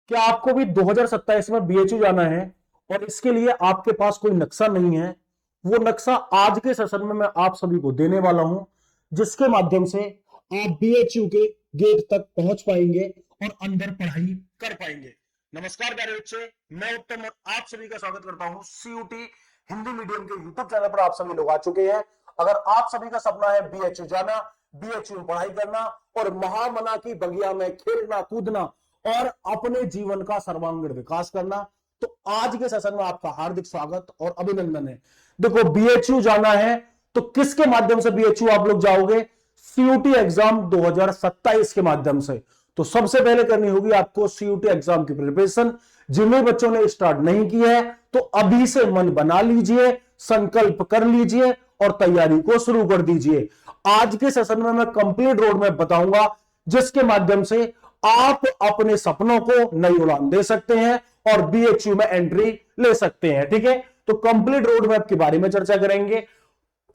क्या आपको भी 2027 में बीएचयू जाना है और इसके लिए आपके पास कोई नक्शा नहीं है? वो नक्शा आज के सेशन में मैं आप सभी को देने वाला हूं, जिसके माध्यम से आप बीएचयू के गेट तक पहुंच पाएंगे और अंदर पढ़ाई कर पाएंगे। नमस्कार प्यारे बच्चे, मैं उत्तम और आप सभी का स्वागत करता हूं सीयूटी हिंदी मीडियम के यूट्यूब चैनल पर। आप सभी लोग आ चुके हैं। अगर आप सभी का सपना है बीएचयू जाना, बीएचयू में पढ़ाई करना और महामना की बगिया में खेलना कूदना और अपने जीवन का सर्वांगीण विकास करना, तो आज के सेशन में आपका हार्दिक स्वागत और अभिनंदन है। देखो, बीएचयू जाना है तो किसके माध्यम से बीएचयू आप लोग जाओगे? सीयूटी एग्जाम 2027 के माध्यम से। तो सबसे पहले करनी होगी आपको सीयूटी एग्जाम की प्रिपरेशन। जिन बच्चों ने स्टार्ट नहीं किया है तो अभी से मन बना लीजिए, संकल्प कर लीजिए और तैयारी को शुरू कर दीजिए। आज के सेशन में मैं कंप्लीट रोड मैप बताऊंगा, जिसके माध्यम से आप अपने सपनों को नई उड़ान दे सकते हैं और बीएचयू में एंट्री ले सकते हैं। ठीक है, तो कंप्लीट रोड मैप के बारे में चर्चा करेंगे।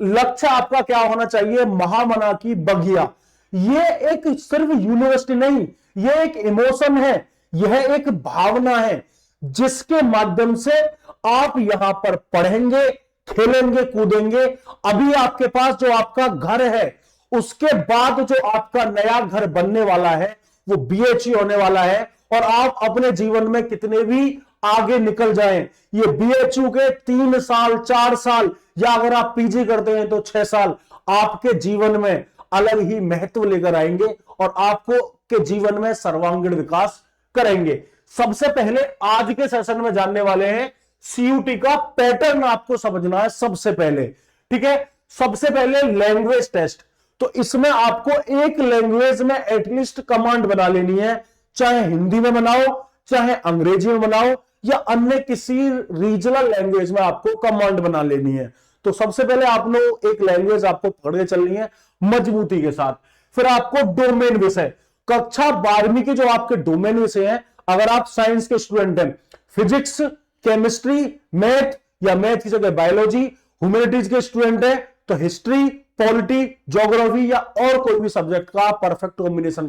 लक्ष्य आपका क्या होना चाहिए? महामना की बगिया। यह एक सिर्फ यूनिवर्सिटी नहीं, यह एक इमोशन है, यह एक भावना है, जिसके माध्यम से आप यहां पर पढ़ेंगे, खेलेंगे, कूदेंगे। अभी आपके पास जो आपका घर है, उसके बाद जो आपका नया घर बनने वाला है वो बीएचयू होने वाला है। और आप अपने जीवन में कितने भी आगे निकल जाएं, ये बीएचयू के 3 साल 4 साल या अगर आप पीजी करते हैं तो 6 साल आपके जीवन में अलग ही महत्व लेकर आएंगे और आपको के जीवन में सर्वांगीण विकास करेंगे। सबसे पहले आज के सेशन में जानने वाले हैं सीयूटी का पैटर्न, आपको समझना है सबसे पहले। ठीक है, सबसे पहले लैंग्वेज टेस्ट। तो इसमें आपको एक लैंग्वेज में एटलीस्ट कमांड बना लेनी है, चाहे हिंदी में बनाओ, चाहे अंग्रेजी में बनाओ या अन्य किसी रीजनल लैंग्वेज में आपको कमांड बना लेनी है। तो सबसे पहले आप लोग एक लैंग्वेज आपको पकड़ के चलनी है मजबूती के साथ। फिर आपको डोमेन विषय, कक्षा 12वीं के जो आपके डोमेन विषय हैं, अगर आप साइंस के स्टूडेंट हैं, फिजिक्स, केमिस्ट्री, मैथ या मैथ की जगह बायोलॉजी, ह्यूमैनिटीज के स्टूडेंट हैं तो हिस्ट्री, पॉलिटी, ज्योग्राफी या और कोई भी सब्जेक्ट का परफेक्ट कॉम्बिनेशन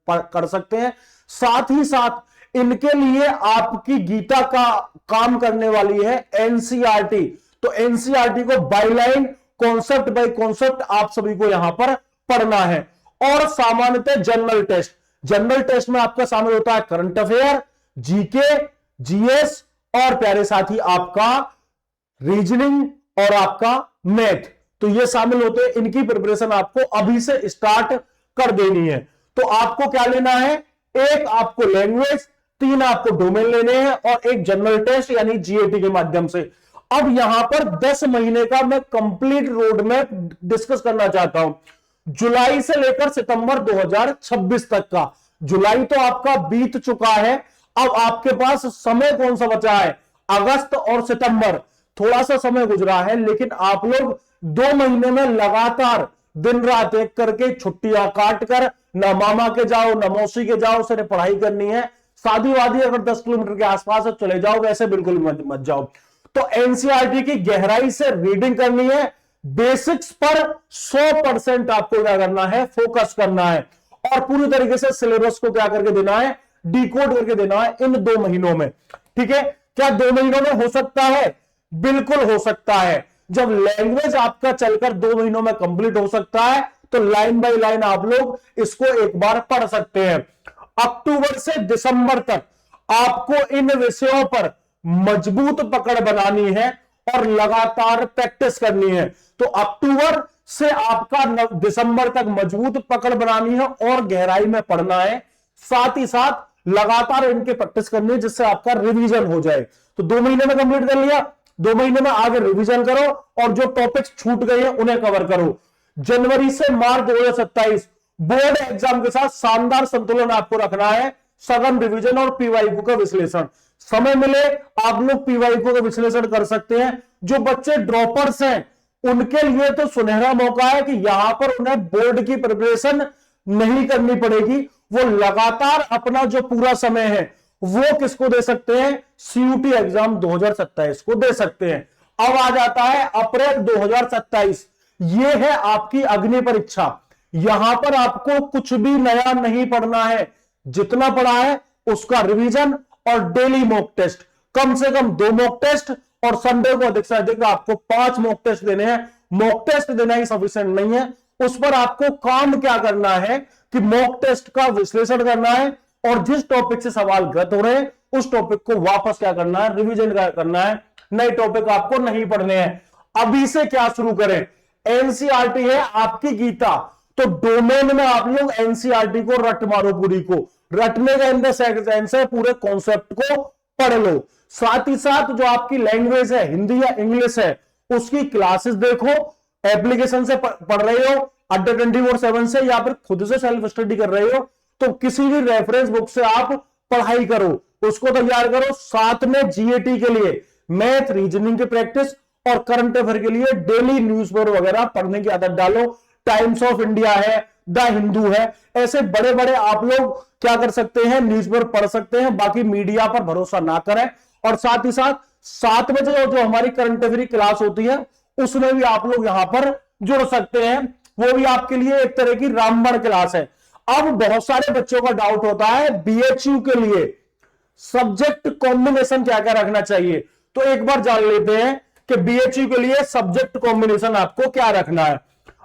कर सकते हैं। साथ ही साथ इनके लिए आपकी गीता का काम करने वाली है एनसीईआरटी। तो एनसीईआरटी को बायलाइन, कॉन्सेप्ट बाय कॉन्सेप्ट आप सभी को यहां पर पढ़ना है। और सामान्यतः जनरल टेस्ट, जनरल टेस्ट में आपका शामिल होता है करंट अफेयर, जीके, जीएस और प्यारे साथी आपका रीजनिंग और आपका मैथ। तो ये शामिल होते हैं। इनकी प्रिपरेशन आपको अभी से स्टार्ट कर देनी है। तो आपको क्या लेना है? एक आपको लैंग्वेज, 3 आपको डोमेन लेने हैं और एक जनरल टेस्ट यानी जीएटी के माध्यम से। अब यहां पर 10 महीने का मैं कंप्लीट रोड मैप डिस्कस करना चाहता हूं, जुलाई से लेकर सितंबर 2026 तक का। जुलाई तो आपका बीत चुका है, अब आपके पास समय कौन सा बचा है? अगस्त और सितंबर, थोड़ा सा समय गुजरा है, लेकिन आप लोग 2 महीने में लगातार दिन रात एक करके छुट्टियां काट कर न मामा के जाओ न मौसी के जाओ, सिर्फ पढ़ाई करनी है। शादी वादी अगर 10 किलोमीटर के आसपास है चले जाओ, वैसे बिल्कुल मत जाओ। तो एनसीईआरटी की गहराई से रीडिंग करनी है, बेसिक्स पर 100% आपको क्या करना है? फोकस करना है और पूरी तरीके से सिलेबस को क्या करके देना है? डिकोड करके देना है इन 2 महीनों में। ठीक है, क्या 2 महीनों में हो सकता है? बिल्कुल हो सकता है। जब लैंग्वेज आपका चलकर 2 महीनों में कंप्लीट हो सकता है तो लाइन बाय लाइन आप लोग इसको एक बार पढ़ सकते हैं। अक्टूबर से दिसंबर तक आपको इन विषयों पर मजबूत पकड़ बनानी है और लगातार प्रैक्टिस करनी है। तो अक्टूबर से आपका दिसंबर तक मजबूत पकड़ बनानी है और गहराई में पढ़ना है। साथ ही साथ लगातार इनकी प्रैक्टिस करनी है, जिससे आपका रिवीजन हो जाए। तो 2 महीने में कंप्लीट कर लिया, 2 महीने में आगे रिवीजन करो और जो टॉपिक्स छूट गए हैं उन्हें कवर करो। जनवरी से मार्च 2027 बोर्ड एग्जाम के साथ शानदार संतुलन आपको रखना है, सघन रिवीजन और पीवाईक्यू का विश्लेषण। समय मिले आप लोग पीवाईक्यू का विश्लेषण कर सकते हैं। जो बच्चे ड्रॉपर्स हैं उनके लिए तो सुनहरा मौका है कि यहां पर उन्हें बोर्ड की प्रिपरेशन नहीं करनी पड़ेगी। वो लगातार अपना जो पूरा समय है वो किसको दे सकते हैं? सीयूटी एग्जाम 2027 को दे सकते हैं। अब आ जाता है अप्रैल 2027, ये है आपकी अग्नि परीक्षा। यहां पर आपको कुछ भी नया नहीं पढ़ना है, जितना पढ़ा है उसका रिवीजन और डेली मॉक टेस्ट, कम से कम 2 मॉक टेस्ट, और संडे को अधिक से अधिक आपको 5 मॉक टेस्ट देने हैं। मॉक टेस्ट देना ही सफिशिएंट नहीं है, उस पर आपको काम क्या करना है कि मॉक टेस्ट का विश्लेषण करना है, और जिस टॉपिक से सवाल गलत हो रहे हैं उस टॉपिक को वापस क्या करना है, रिवीजन करना है, नए टॉपिक आपको नहीं पढ़ने हैं। अभी से क्या शुरू करें, एनसीईआरटी है आपकी गीता, तो डोमेन में आप लोग एनसीईआरटी को रट मारो, पूरी को रटने का अंदर सेंस है, पूरे कॉन्सेप्ट को पढ़ लो। साथ ही साथ जो आपकी लैंग्वेज है, हिंदी या इंग्लिश है, उसकी क्लासेस देखो, एप्लीकेशन से पढ़ रहे हो, अड्डा 24/7 से, या फिर खुद से सेल्फ स्टडी कर रहे हो, तो किसी भी रेफरेंस बुक से आप पढ़ाई करो, उसको तैयार करो। साथ में जीएटी के लिए मैथ रीजनिंग की प्रैक्टिस और करंट अफेयर के लिए डेली न्यूज़पेपर वगैरह पढ़ने की आदत डालो। टाइम्स ऑफ इंडिया है, द हिंदू है, ऐसे बड़े बड़े आप लोग क्या कर सकते हैं, न्यूज़पेपर पढ़ सकते हैं। बाकी मीडिया पर भरोसा ना करें। और साथ ही साथ 7 बजे जो हमारी करंट अफेयर क्लास होती है उसमें भी आप लोग यहां पर जुड़ सकते हैं, वो भी आपके लिए एक तरह की रामबाण क्लास है। अब बहुत सारे बच्चों का डाउट होता है बीएचयू के लिए सब्जेक्ट कॉम्बिनेशन क्या क्या रखना चाहिए, तो एक बार जान लेते हैं कि बीएचयू के लिए सब्जेक्ट कॉम्बिनेशन आपको क्या रखना है।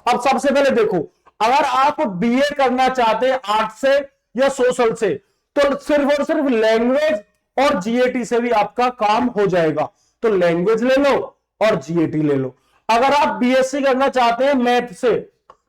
अब सबसे पहले देखो, अगर आप बीए करना चाहते हैं आर्ट से या सोशल से, तो सिर्फ और सिर्फ लैंग्वेज और जीएटी से भी आपका काम हो जाएगा, तो लैंग्वेज ले लो और जीएटी ले लो। अगर आप बीएससी करना चाहते हैं मैथ से,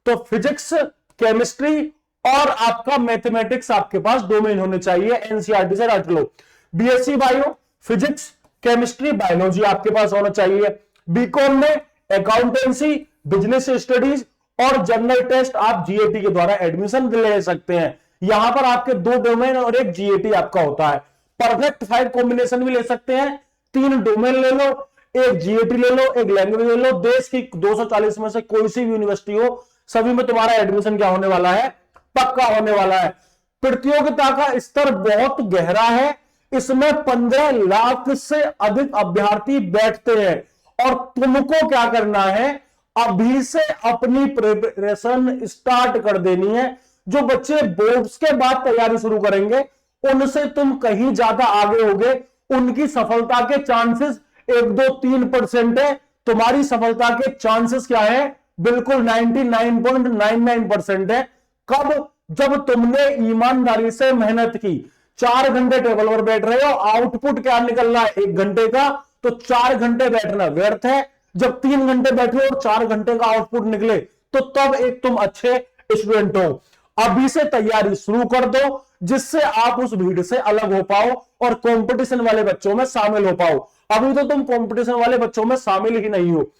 तो फिजिक्स, केमिस्ट्री और आपका मैथमेटिक्स आपके पास डोमेन होने चाहिए, एनसीईआरटी से रट लो। BSc bio, physics, chemistry, biology आपके पास होना चाहिए। बीकॉम में अकाउंटेंसी, बिजनेस स्टडीज और जनरल टेस्ट आप जीएटी के द्वारा एडमिशन ले सकते हैं। यहां पर आपके 2 डोमेन और एक जीएटी आपका होता है। परफेक्ट 5 कॉम्बिनेशन भी ले सकते हैं, 3 डोमेन ले लो, एक जीएटी ले लो, एक लैंग्वेज ले लो। देश की 240 में से कोई सी भी यूनिवर्सिटी हो, सभी में तुम्हारा एडमिशन क्या होने वाला है, पक्का होने वाला है। प्रतियोगिता का स्तर बहुत गहरा है, इसमें 15 लाख से अधिक अभ्यर्थी बैठते हैं, और तुमको क्या करना है, अभी से अपनी प्रिपरेशन स्टार्ट कर देनी है। जो बच्चे बोर्ड्स के बाद तैयारी शुरू करेंगे उनसे तुम कहीं ज्यादा आगे होगे, उनकी सफलता के चांसेस 1, 2, 3% है, तुम्हारी सफलता के चांसेस क्या है, बिल्कुल 99.99% है। कब, जब तुमने ईमानदारी से मेहनत की। 4 घंटे टेबल पर बैठ रहे हो, आउटपुट क्या निकलना है 1 घंटे का, तो 4 घंटे बैठना व्यर्थ है। जब 3 घंटे बैठे और 4 घंटे का आउटपुट निकले, तो तब एक तुम अच्छे स्टूडेंट हो। अभी से तैयारी शुरू कर दो, जिससे आप उस भीड़ से अलग हो पाओ और कंपटीशन वाले बच्चों में शामिल हो पाओ। अभी तो तुम कंपटीशन वाले बच्चों में शामिल ही नहीं हो।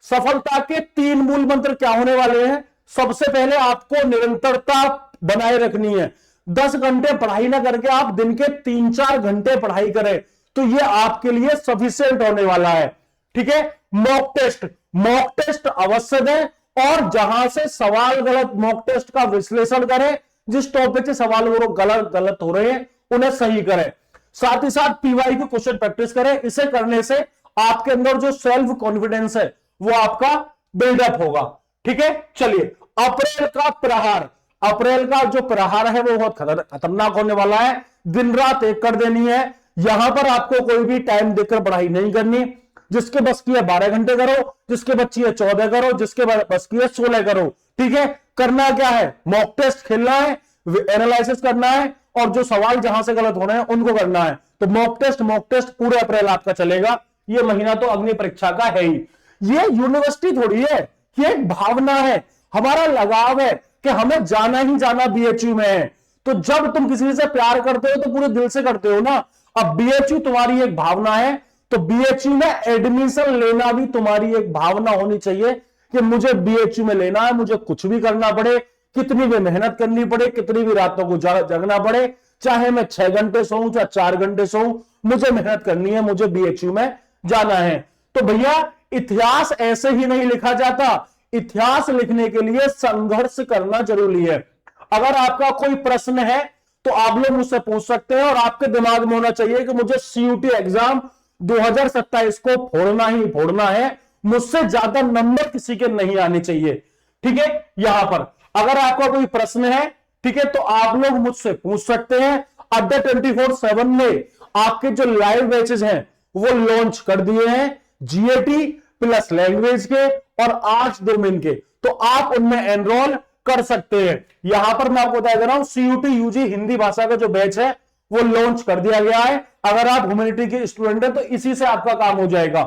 सफलता के 3 मूल मंत्र क्या होने वाले हैं। सबसे पहले आपको निरंतरता बनाए रखनी है। 10 घंटे पढ़ाई ना करके आप दिन के 3-4 घंटे पढ़ाई करें, तो ये आपके लिए सफिशिएंट होने वाला है। ठीक है। मॉक टेस्ट अवश्य दें, और जहां से सवाल गलत, मॉक टेस्ट का विश्लेषण करें, जिस टॉपिक से सवाल वो गलत हो रहे हैं उन्हें सही करें। साथ ही साथ पीवाई की क्वेश्चन प्रैक्टिस करें। इसे करने से आपके अंदर जो सेल्फ कॉन्फिडेंस है वो आपका बिल्डअप होगा। ठीक है। चलिए, अप्रैल का प्रहार, अप्रैल का जो प्रहार है वो बहुत खतरनाक होने वाला है। दिन रात एक कर देनी है। यहां पर आपको कोई भी टाइम देकर पढ़ाई नहीं करनी। जिसके बस की है 12 घंटे करो, जिसके बच्ची है 14 करो, जिसके बस की है 16 करो। ठीक है। करना क्या है, मॉक टेस्ट खेलना है, एनालिसिस करना है, और जो सवाल जहां से गलत हो रहे हैं उनको करना है। तो मॉक टेस्ट पूरे अप्रैल आपका चलेगा। ये महीना तो अग्नि परीक्षा का है ही। ये यूनिवर्सिटी थोड़ी है, ये एक भावना है, हमारा लगाव है कि हमें जाना ही जाना बीएचयू में है। तो जब तुम किसी से प्यार करते हो तो पूरे दिल से करते हो ना। अब बीएचयू तुम्हारी एक भावना है, तो बीएचयू में एडमिशन लेना भी तुम्हारी एक भावना होनी चाहिए कि मुझे बीएचयू में लेना है। मुझे कुछ भी करना पड़े, कितनी भी मेहनत करनी पड़े, कितनी भी रातों को जगना पड़े, चाहे मैं 6 घंटे सोऊं चाहे 4 घंटे सोऊं, मुझे मेहनत करनी है, मुझे बीएचयू में जाना है। तो भैया, इतिहास ऐसे ही नहीं लिखा जाता। इतिहास लिखने के लिए संघर्ष करना जरूरी है। अगर आपका कोई प्रश्न है तो आप लोग मुझसे पूछ सकते हैं, और आपके दिमाग में होना चाहिए कि मुझे सीयूटी एग्जाम 2027 को फोड़ना ही फोड़ना है, मुझसे ज्यादा नंबर किसी के नहीं आने चाहिए। ठीक है। यहां पर अगर आपका कोई प्रश्न है, ठीक है, तो आप लोग मुझसे पूछ सकते हैं। अड्डा 24/7 में आपके जो लाइव बैचेस हैं वो लॉन्च कर दिए हैं, जीएटी प्लस लैंग्वेज के और आर्ट्स डोमेन के, तो आप उनमें एनरोल कर सकते हैं। यहां पर मैं आपको बता दे रहा हूं, सीयूटी यूजी हिंदी भाषा का जो बैच है वो लॉन्च कर दिया गया है। अगर आप ह्यूमैनिटी के स्टूडेंट हैं तो इसी से आपका काम हो जाएगा,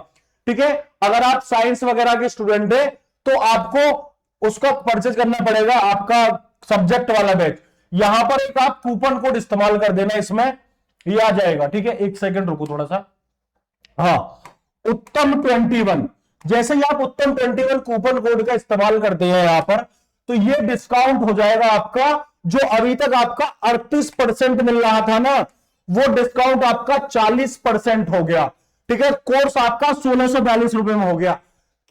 ठीक है। अगर आप साइंस वगैरह के स्टूडेंट हैं तो आपको उसका परचेज करना पड़ेगा, आपका सब्जेक्ट वाला बैच। यहां पर एक आप कूपन कोड इस्तेमाल कर देना, इसमें ये आ जाएगा, ठीक है। एक सेकंड रुको थोड़ा सा, हाँ, उत्तम 21। जैसे ही आप उत्तम 21 कूपन कोड का इस्तेमाल करते हैं यहां पर, तो ये डिस्काउंट हो जाएगा आपका, जो अभी तक आपका 38% मिल रहा था ना, वो डिस्काउंट आपका 40% हो गया, ठीक है। कोर्स आपका 1642 रुपए में हो गया।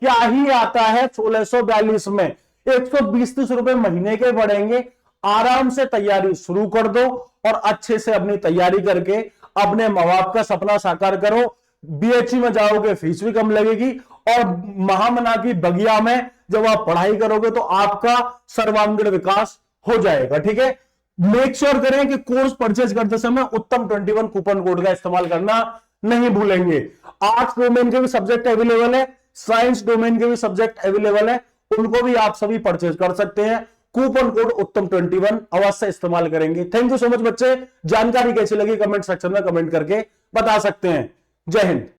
क्या ही आता है 1642 में, 120 रुपए महीने के पड़ेंगे। आराम से तैयारी शुरू कर दो और अच्छे से अपनी तैयारी करके अपने मां बाप का सपना साकार करो। बीएचयू में जाओगे फीस भी कम लगेगी, और महामना की बगिया में जब आप पढ़ाई करोगे तो आपका सर्वांगीण विकास हो जाएगा, ठीक है। मेक श्योर करें कि कोर्स परचेज करते समय उत्तम 21 कूपन कोड का इस्तेमाल करना नहीं भूलेंगे। आर्ट्स डोमेन के भी सब्जेक्ट अवेलेबल है, साइंस डोमेन के भी सब्जेक्ट अवेलेबल है, उनको भी आप सभी परचेज कर सकते हैं। कूपन कोड उत्तम 21 अवश्य इस्तेमाल करेंगे। थैंक यू सो मच बच्चे। जानकारी कैसी लगी कमेंट सेक्शन में कमेंट करके बता सकते हैं। जय हिंद।